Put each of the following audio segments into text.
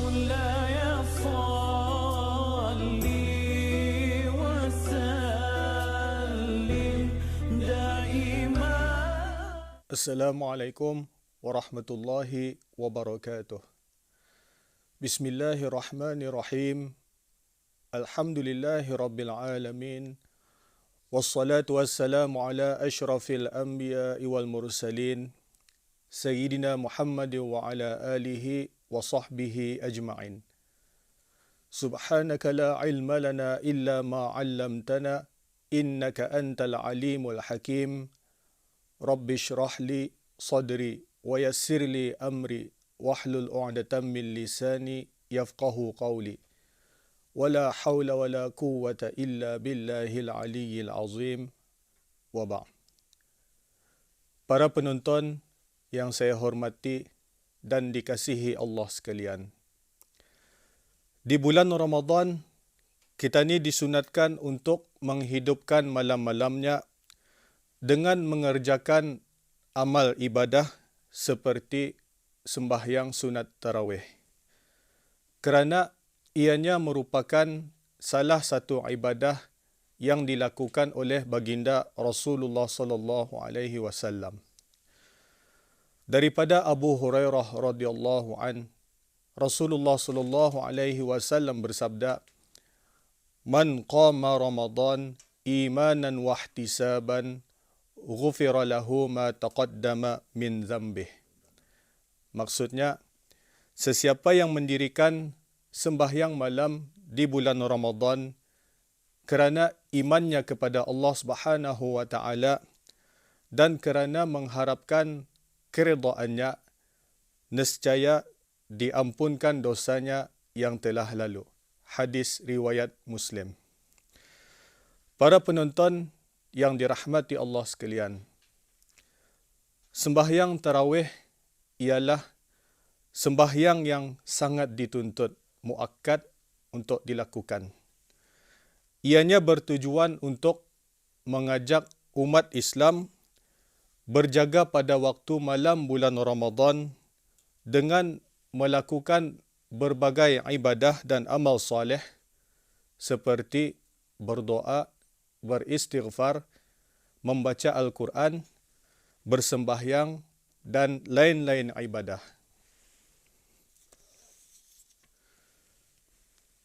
مولاي صل وسلم دائما. Assalamualaikum warahmatullahi wabarakatuh. Bismillahirrahmanirrahim. Alhamdulillahi rabbil alamin. Wassalatu wassalamu ala ashrafil anbiya'i wal mursalin. Sayyidina Muhammad wa ala alihi wa sahbihi ajma'in. Subhanaka la ilma lana illa ma 'allamtana innaka antal alimul hakim. Rabbi shrah li sadri wa yassir li amri wahlul 'uqdatam min lisani yafqahu qawli. Wala hawla wala quwwata illa billahil aliyyil azim. Wa ba'd. Para penonton yang saya hormati dan dikasihi Allah sekalian. Di bulan Ramadan, kita ni disunatkan untuk menghidupkan malam-malamnya dengan mengerjakan amal ibadah seperti sembahyang sunat tarawih. Kerana ianya merupakan salah satu ibadah yang dilakukan oleh baginda Rasulullah sallallahu alaihi wasallam. Daripada Abu Hurairah radhiyallahu an, Rasulullah sallallahu alaihi wasallam bersabda, "Man qama Ramadan imanan wa ihtisaban, ghufira lahu ma taqaddama min dzambih." Maksudnya, sesiapa yang mendirikan sembahyang malam di bulan Ramadan kerana imannya kepada Allah Subhanahu wa taala dan kerana mengharapkan keridhaannya, nescaya diampunkan dosanya yang telah lalu. Hadis riwayat Muslim. Para penonton yang dirahmati Allah sekalian, sembahyang tarawih ialah sembahyang yang sangat dituntut, muakkad untuk dilakukan. Ianya bertujuan untuk mengajak umat Islam berjaga pada waktu malam bulan Ramadan dengan melakukan berbagai ibadah dan amal soleh seperti berdoa, beristighfar, membaca Al-Quran, bersembahyang dan lain-lain ibadah.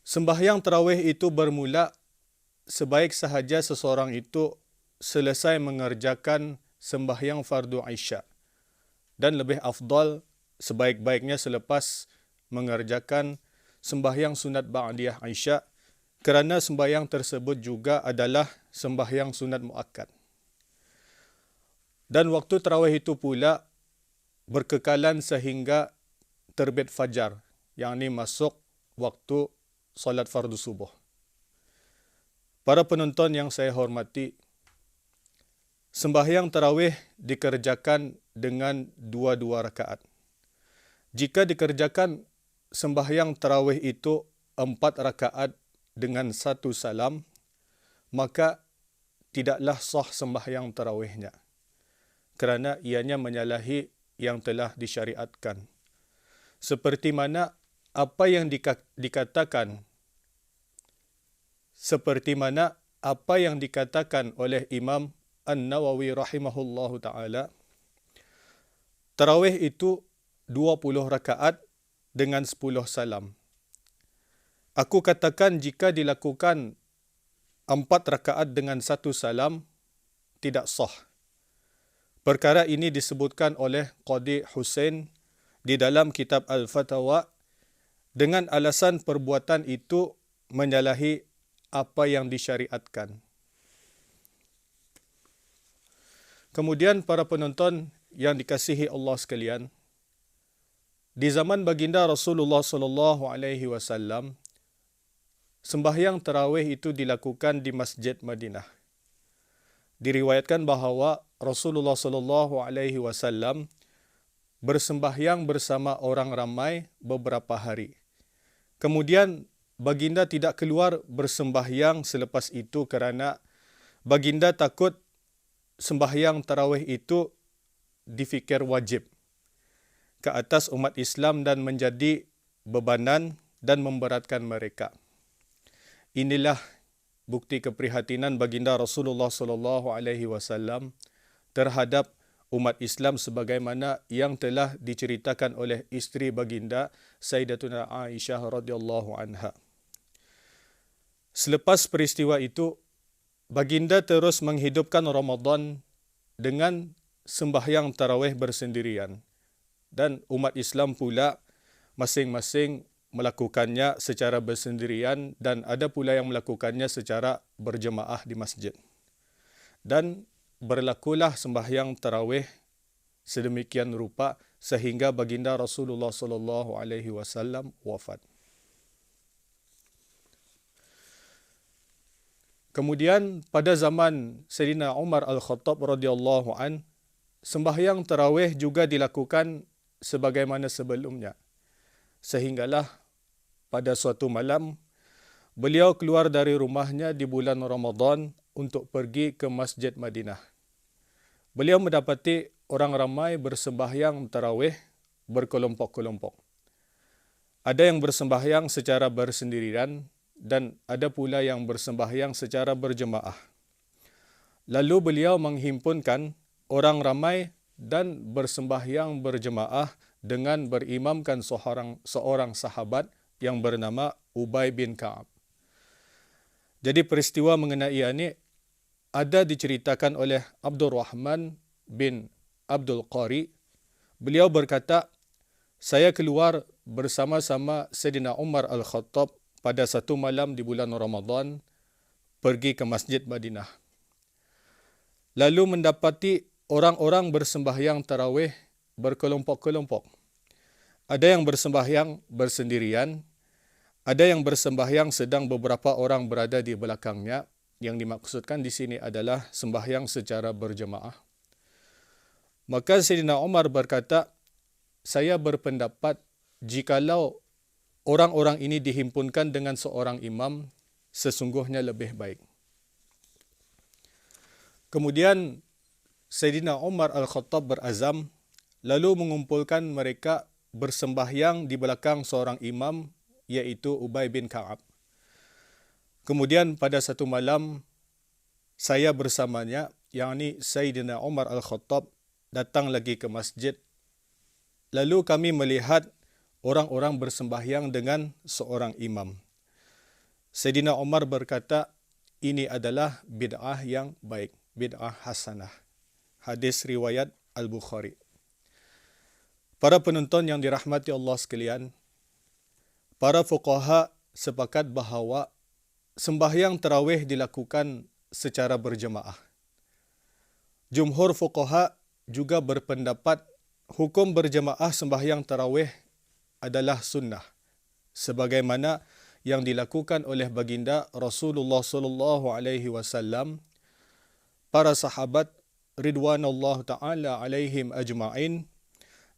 Sembahyang tarawih itu bermula sebaik sahaja seseorang itu selesai mengerjakan sembahyang fardu Isya, dan lebih afdal sebaik-baiknya selepas mengerjakan sembahyang sunat ba'diyah Isya, kerana sembahyang tersebut juga adalah sembahyang sunat muakkad. Dan waktu tarawih itu pula berkekalan sehingga terbit fajar, yakni masuk waktu solat fardu subuh. Para penonton yang saya hormati, sembahyang tarawih dikerjakan dengan dua-dua rakaat. Jika dikerjakan sembahyang tarawih itu 4 rakaat dengan 1 salam, maka tidaklah sah sembahyang tarawihnya, kerana ianya menyalahi yang telah disyariatkan. Seperti mana apa yang dikatakan oleh Imam An-Nawawi rahimahullahu ta'ala, tarawih itu 20 rakaat dengan 10 salam. Aku katakan jika dilakukan 4 rakaat dengan 1 salam, tidak sah. Perkara ini disebutkan oleh Qadi Husain di dalam kitab Al-Fatawa dengan alasan perbuatan itu menyalahi apa yang disyariatkan. Kemudian para penonton yang dikasihi Allah sekalian, di zaman baginda Rasulullah sallallahu alaihi wasallam, sembahyang tarawih itu dilakukan di Masjid Madinah. Diriwayatkan bahawa Rasulullah sallallahu alaihi wasallam bersembahyang bersama orang ramai beberapa hari. Kemudian baginda tidak keluar bersembahyang selepas itu kerana baginda takut sembahyang tarawih itu difikir wajib ke atas umat Islam dan menjadi bebanan dan memberatkan mereka. Inilah bukti keprihatinan baginda Rasulullah SAW terhadap umat Islam sebagaimana yang telah diceritakan oleh isteri baginda Sayyidatuna Aisyah radhiyallahu anha. Selepas peristiwa itu, baginda terus menghidupkan Ramadan dengan sembahyang tarawih bersendirian, dan umat Islam pula masing-masing melakukannya secara bersendirian dan ada pula yang melakukannya secara berjemaah di masjid. Dan berlakulah sembahyang tarawih sedemikian rupa sehingga baginda Rasulullah SAW wafat. Kemudian pada zaman Sayyidina Umar Al-Khattab radhiyallahu an, sembahyang tarawih juga dilakukan sebagaimana sebelumnya. Sehinggalah pada suatu malam, beliau keluar dari rumahnya di bulan Ramadan untuk pergi ke Masjid Madinah. Beliau mendapati orang ramai bersembahyang tarawih berkelompok-kelompok. Ada yang bersembahyang secara bersendirian dan ada pula yang bersembahyang secara berjemaah. Lalu beliau menghimpunkan orang ramai dan bersembahyang berjemaah dengan berimamkan seorang sahabat yang bernama Ubay bin Ka'ab. Jadi peristiwa mengenai ini ada diceritakan oleh Abdul Rahman bin Abdul Qari. Beliau berkata, saya keluar bersama-sama Sayyidina Umar Al-Khattab pada satu malam di bulan Ramadan pergi ke Masjid Madinah. Lalu mendapati orang-orang bersembahyang tarawih berkelompok-kelompok. Ada yang bersembahyang bersendirian, ada yang bersembahyang sedang beberapa orang berada di belakangnya. Yang dimaksudkan di sini adalah sembahyang secara berjemaah. Maka Sayyidina Umar berkata, saya berpendapat jikalau orang-orang ini dihimpunkan dengan seorang imam, sesungguhnya lebih baik. Kemudian Sayyidina Umar Al-Khattab berazam, lalu mengumpulkan mereka bersembahyang di belakang seorang imam, iaitu Ubay bin Ka'ab. Kemudian pada satu malam, saya bersamanya, yakni Sayyidina Umar Al-Khattab, datang lagi ke masjid. Lalu kami melihat orang-orang bersembahyang dengan seorang imam. Sayyidina Umar berkata, ini adalah bid'ah yang baik, bid'ah hasanah. Hadis riwayat Al-Bukhari. Para penonton yang dirahmati Allah sekalian, para fuqaha sepakat bahawa sembahyang tarawih dilakukan secara berjemaah. Jumhur fuqaha juga berpendapat hukum berjemaah sembahyang tarawih adalah sunnah, sebagaimana yang dilakukan oleh baginda Rasulullah SAW, para sahabat ridwanullah ta'ala alaihim ajma'in,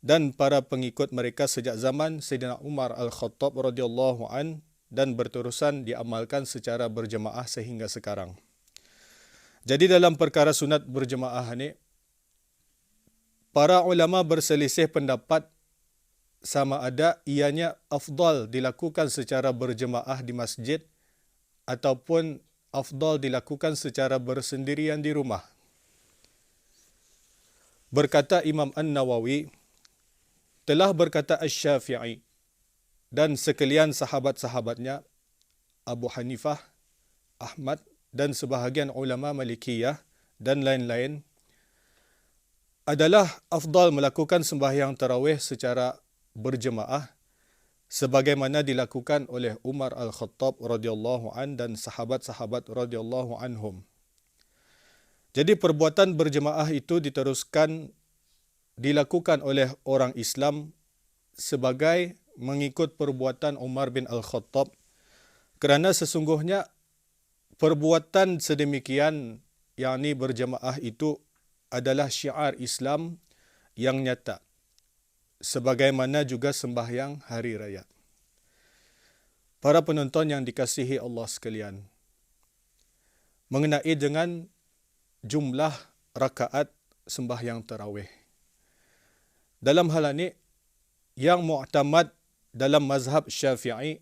dan para pengikut mereka sejak zaman Sayyidina Umar Al-Khattab radhiyallahu an dan berterusan diamalkan secara berjemaah sehingga sekarang. Jadi dalam perkara sunat berjemaah ini, para ulama berselisih pendapat sama ada ianya afdal dilakukan secara berjemaah di masjid ataupun afdal dilakukan secara bersendirian di rumah. Berkata Imam An-Nawawi, telah berkata Asy-Syafi'i dan sekalian sahabat-sahabatnya Abu Hanifah, Ahmad dan sebahagian ulama Malikiyah dan lain-lain, adalah afdal melakukan sembahyang tarawih secara berjemaah sebagaimana dilakukan oleh Umar Al-Khattab radhiyallahu an dan sahabat-sahabat radhiyallahu anhum. Jadi perbuatan berjemaah itu diteruskan dilakukan oleh orang Islam sebagai mengikut perbuatan Umar bin Al-Khattab, kerana sesungguhnya perbuatan sedemikian, yakni berjemaah itu adalah syiar Islam yang nyata, sebagaimana juga sembahyang hari raya. Para penonton yang dikasihi Allah sekalian, mengenai dengan jumlah rakaat sembahyang tarawih, dalam hal ini yang mu'tamad dalam mazhab Syafi'i,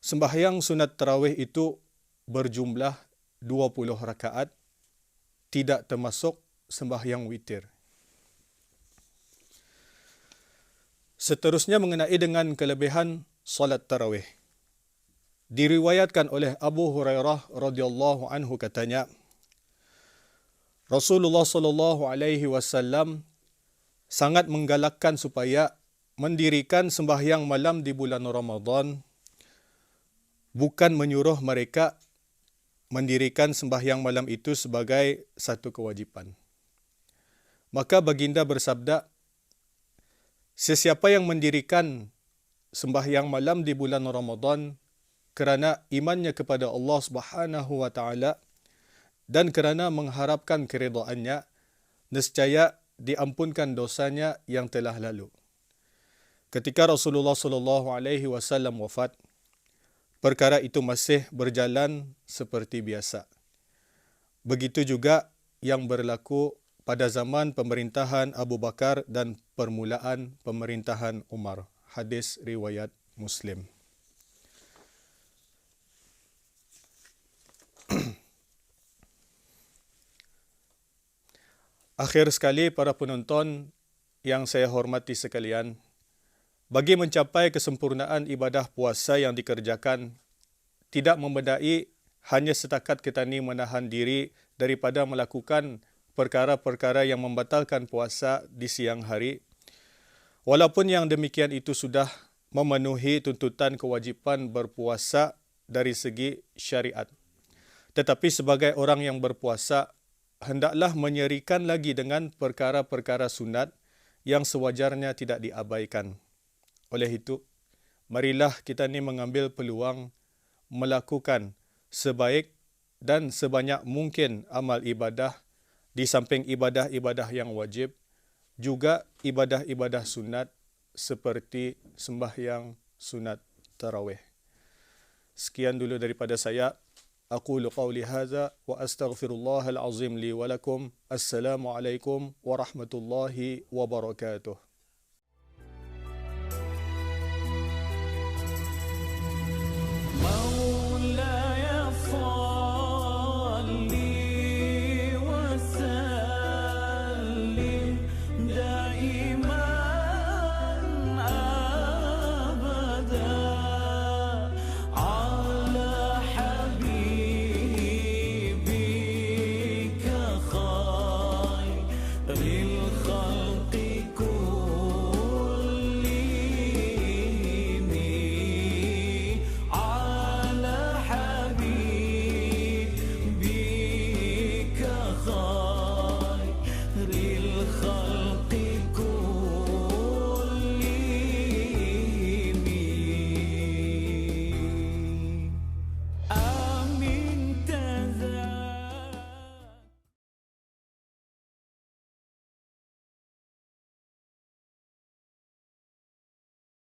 sembahyang sunat tarawih itu berjumlah 20 rakaat, tidak termasuk sembahyang witir. Seterusnya mengenai dengan kelebihan solat tarawih. Diriwayatkan oleh Abu Hurairah radhiyallahu anhu katanya, Rasulullah sallallahu alaihi wasallam sangat menggalakkan supaya mendirikan sembahyang malam di bulan Ramadan, bukan menyuruh mereka mendirikan sembahyang malam itu sebagai satu kewajipan. Maka baginda bersabda, sesiapa yang mendirikan sembahyang malam di bulan Ramadan kerana imannya kepada Allah Subhanahu wa taala dan kerana mengharapkan keridhaannya, nescaya diampunkan dosanya yang telah lalu. Ketika Rasulullah sallallahu alaihi wasallam wafat, perkara itu masih berjalan seperti biasa. Begitu juga yang berlaku pada zaman pemerintahan Abu Bakar dan permulaan pemerintahan Umar. Hadis riwayat Muslim. Akhir sekali, para penonton yang saya hormati sekalian, bagi mencapai kesempurnaan ibadah puasa yang dikerjakan, tidak membedai hanya setakat kita ni menahan diri daripada melakukan perkara-perkara yang membatalkan puasa di siang hari. Walaupun yang demikian itu sudah memenuhi tuntutan kewajipan berpuasa dari segi syariat. Tetapi sebagai orang yang berpuasa, hendaklah menyerikan lagi dengan perkara-perkara sunat yang sewajarnya tidak diabaikan. Oleh itu, marilah kita ni mengambil peluang melakukan sebaik dan sebanyak mungkin amal ibadah di samping ibadah-ibadah yang wajib, juga ibadah-ibadah sunat seperti sembahyang sunat tarawih. Sekian dulu daripada saya. Aqulu qawli hadza wa astaghfirullahal azim li wa lakum. Assalamualaikum warahmatullahi wabarakatuh.